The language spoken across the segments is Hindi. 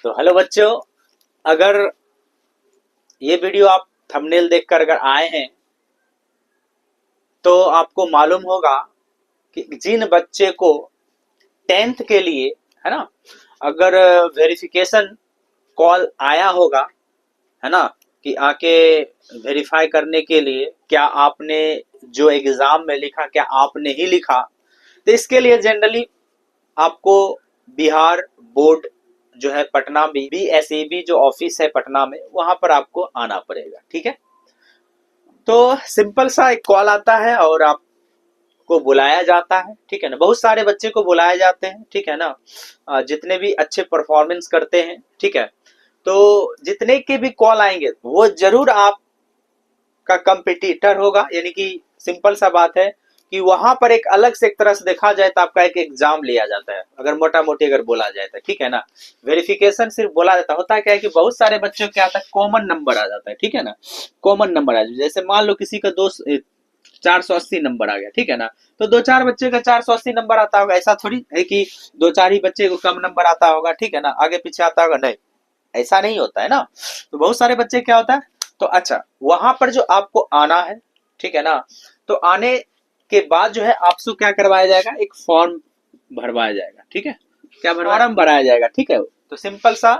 तो हेलो बच्चों, अगर ये वीडियो आप थंबनेल देखकर अगर आए हैं तो आपको मालूम होगा कि जिन बच्चे को 10th के लिए, है ना, अगर वेरिफिकेशन कॉल आया होगा, है ना, कि आके वेरीफाई करने के लिए क्या आपने जो एग्जाम में लिखा क्या आपने ही लिखा, तो इसके लिए जनरली आपको बिहार बोर्ड जो है पटना में BSEB जो ऑफिस है पटना में, वहां पर आपको आना पड़ेगा। ठीक है, तो सिंपल सा एक कॉल आता है और आपको बुलाया जाता है। ठीक है ना, बहुत सारे बच्चे को बुलाए जाते हैं। ठीक है ना, जितने भी अच्छे परफॉर्मेंस करते हैं, ठीक है, तो जितने के भी कॉल आएंगे वो जरूर आपका कंपिटिटर होगा। यानी कि सिंपल सा बात है कि वहां पर एक अलग से एक तरह से देखा जाए तो आपका एक एग्जाम लिया जाता है, अगर मोटा मोटी अगर बोला जाए तो। ठीक है ना, वेरिफिकेशन सिर्फ बोला जाता होता क्या है कि बहुत सारे बच्चों क्या आता है, कॉमन नंबर आ जाता है। ठीक है ना, कॉमन नंबर आ जाता है। जैसे मान लो किसी का 480 नंबर आ गया, ठीक है ना, तो दो चार बच्चे का 480 नंबर आता होगा। ऐसा थोड़ी है कि दो चार ही बच्चे को कम नंबर आता होगा, ठीक है ना, आगे पीछे आता होगा, नहीं, ऐसा नहीं होता है ना। तो बहुत सारे बच्चे क्या होता है, तो अच्छा वहां पर जो आपको आना है, ठीक है ना, तो आने के बाद जो है आपसे क्या करवाया जाएगा, एक फॉर्म भरवाया जाएगा। ठीक है, क्या फॉर्म भराया जाएगा, ठीक है, तो सिंपल सा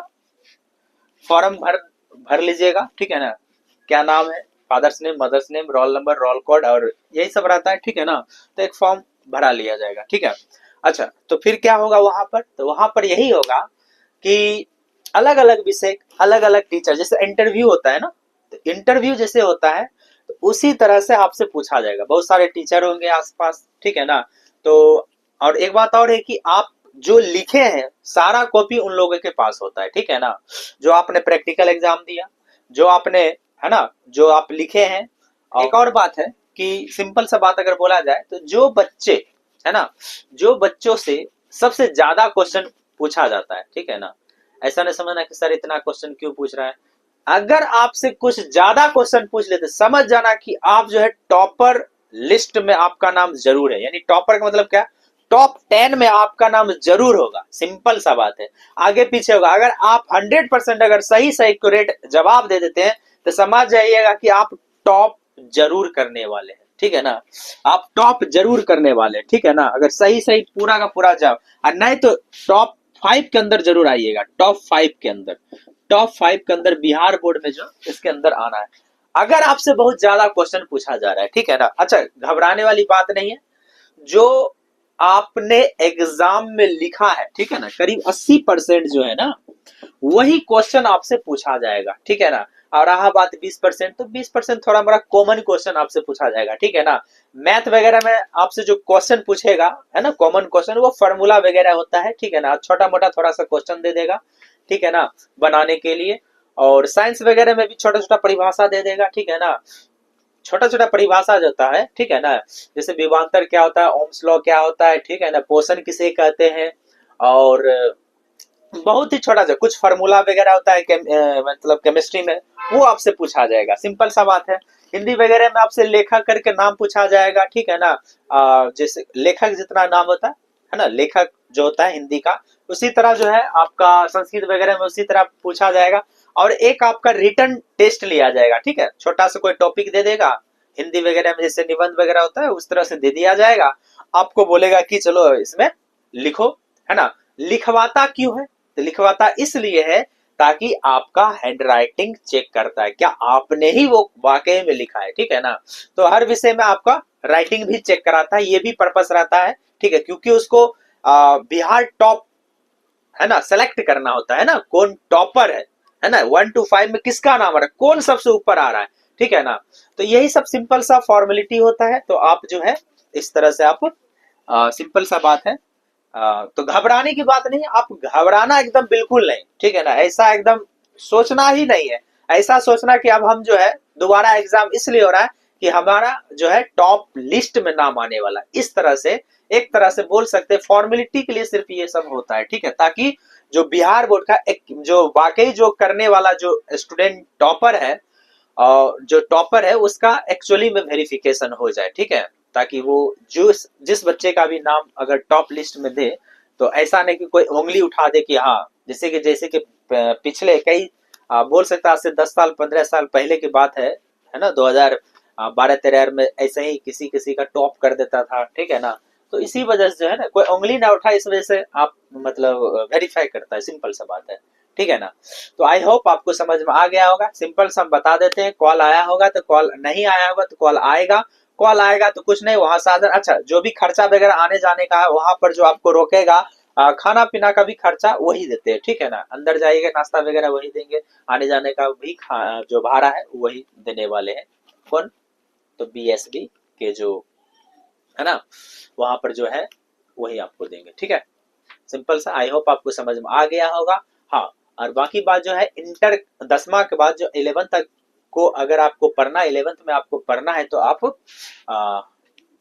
फॉर्म भर भर लीजिएगा। ठीक है ना, क्या नाम है, father's name, mother's name, roll number, roll code और यही सब रहता है। ठीक है ना, तो एक फॉर्म भरा लिया जाएगा। ठीक है, अच्छा तो फिर क्या होगा वहां पर, तो वहां पर यही होगा कि अलग अलग विषय, अलग अलग टीचर, जैसे इंटरव्यू होता है ना, तो इंटरव्यू जैसे होता है तो उसी तरह से आपसे पूछा जाएगा। बहुत सारे टीचर होंगे आसपास, ठीक है ना, तो और एक बात और है कि आप जो लिखे हैं सारा कॉपी उन लोगों के पास होता है। ठीक है ना, जो आपने प्रैक्टिकल एग्जाम दिया, जो आपने, है ना, जो आप लिखे हैं। एक और बात है कि सिंपल सा बात अगर बोला जाए तो जो बच्चे, है ना, जो बच्चों से सबसे ज्यादा क्वेश्चन पूछा जाता है, ठीक है ना, ऐसा नहीं समझना कि सर इतना क्वेश्चन क्यों पूछ रहा है। अगर आपसे कुछ ज्यादा क्वेश्चन पूछ लेते, समझ जाना कि आप जो है टॉपर लिस्ट में आपका नाम जरूर है। यानी टॉपर का मतलब क्या, टॉप 10 में आपका नाम जरूर होगा। सिंपल सा बात है, आगे पीछे होगा। अगर आप 100% अगर सही सही एक्यूरेट जवाब दे देते हैं तो समझ जाइएगा कि आप टॉप जरूर करने वाले हैं। ठीक है ना, आप टॉप जरूर करने वाले, ठीक है ना, अगर सही सही पूरा का पूरा जवाब, और नहीं तो टॉप 5 के अंदर जरूर आइएगा। टॉप 5 के अंदर, टॉप 5 के अंदर बिहार बोर्ड में जो इसके अंदर आना है, अगर आपसे बहुत ज्यादा क्वेश्चन पूछा जा रहा है। ठीक है ना, अच्छा घबराने वाली बात नहीं है। जो आपने एग्जाम में लिखा है, ठीक है ना, करीब 80% जो है ना वही क्वेश्चन आपसे पूछा जाएगा। ठीक है ना, और रहा बात 20%, तो 20% थोड़ा मोड़ा कॉमन क्वेश्चन आपसे पूछा जाएगा। ठीक है ना, मैथ वगैरह में आपसे जो क्वेश्चन पूछेगा, है ना, कॉमन क्वेश्चन, वो फॉर्मूला वगैरह होता है। ठीक है ना, छोटा मोटा थोड़ा सा क्वेश्चन दे देगा, ठीक है ना, बनाने के लिए। और साइंस वगैरह में भी छोटा छोटा परिभाषा दे देगा। ठीक है ना, छोटा छोटा परिभाषा जो होता है, ठीक है ना, जैसे विभवांतर क्या होता है, ओम्स लॉ क्या होता है, ठीक है ना, पोषण किसे कहते हैं, और बहुत ही छोटा सा कुछ फार्मूला वगैरह होता है मतलब केमिस्ट्री में, वो आपसे पूछा जाएगा। सिंपल सा बात है। हिंदी वगैरह में आपसे लेखक करके नाम पूछा जाएगा। ठीक है ना, जैसे लेखक जितना नाम होता है ना, लेखक जो होता है हिंदी का, उसी तरह जो है आपका संस्कृत वगैरह में उसी तरह पूछा जाएगा। और एक आपका रिटर्न टेस्ट लिया जाएगा। ठीक है, छोटा सा कोई टॉपिक दे देगा, हिंदी वगैरह में जैसे निबंध वगैरह होता है उस तरह से दे दिया जाएगा। आपको बोलेगा कि चलो इसमें लिखो, है ना। लिखवाता क्यों है, तो लिखवाता इसलिए है ताकि आपका हैंड राइटिंग चेक करता है, क्या आपने ही वो वाकई में लिखा है। ठीक है ना, तो हर विषय में आपका राइटिंग भी चेक कराता है, ये भी पर्पस रहता है। ठीक है, क्योंकि उसको बिहार टॉप, है ना, सेलेक्ट करना होता है ना, कौन टॉपर है ना, 1 to 5 में किसका नाम आ रहा है, कौन सबसे ऊपर आ रहा है। ठीक है ना, तो यही सब सिंपल सा फॉर्मेलिटी होता है। तो आप जो है इस तरह से आप सिंपल सा बात है। तो घबराने की बात नहीं है, आप घबराना एकदम बिल्कुल नहीं। ठीक है ना, ऐसा एकदम सोचना ही नहीं है। ऐसा सोचना कि अब हम जो है दोबारा एग्जाम इसलिए हो रहा है कि हमारा जो है टॉप लिस्ट में नाम आने वाला, इस तरह से एक तरह से बोल सकते हैं फॉर्मेलिटी के लिए सिर्फ ये सब होता है। ठीक है, ताकि जो बिहार बोर्ड का एक जो वाकई जो करने वाला जो स्टूडेंट टॉपर है, जो टॉपर है उसका एक्चुअली में वेरिफिकेशन हो जाए। ठीक है, ताकि वो जो जिस बच्चे का भी नाम अगर टॉप लिस्ट में दे तो ऐसा नहीं कि कोई उंगली उठा दे कि हाँ जैसे कि पिछले कई बोल सकता आज से 10 साल 15 साल पहले की बात है ना, 2012-13 में ऐसे ही किसी किसी का टॉप कर देता था, ठीक है ना। तो इसी वजह से जो है ना, कोई उंगली ना उठाए इस वजह से आप मतलब वेरीफाई करता है, सिंपल सा बात है, ठीक है ना। तो आई होप आपको समझ में आ गया होगा, सिंपल सा हम बता देते हैं। कॉल आया होगा तो कॉल, नहीं आया होगा तो कॉल आएगा। कॉल आएगा तो कुछ नहीं, वहां साधन, अच्छा जो भी खर्चा वगैरह आने जाने का है वहां पर जो आपको रोकेगा, खाना पीना का भी खर्चा वही देते हैं, ठीक है ना। अंदर जाइएगा नाश्ता वगैरह वही देंगे, आने जाने का भी जो भाड़ा है वही देने वाले हैं। कौन? तो बीएसबी के जो है ना, वहां पर जो है वही आपको देंगे, ठीक है। सिंपल सा, आई होप आपको समझ में आ गया होगा। हाँ, और बाकी बात जो है, इंटर 10वां के बाद जो 11 तक को अगर आपको पढ़ना, 11th में आपको पढ़ना है तो आप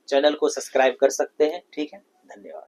चैनल को सब्सक्राइब कर सकते हैं, ठीक है। धन्यवाद।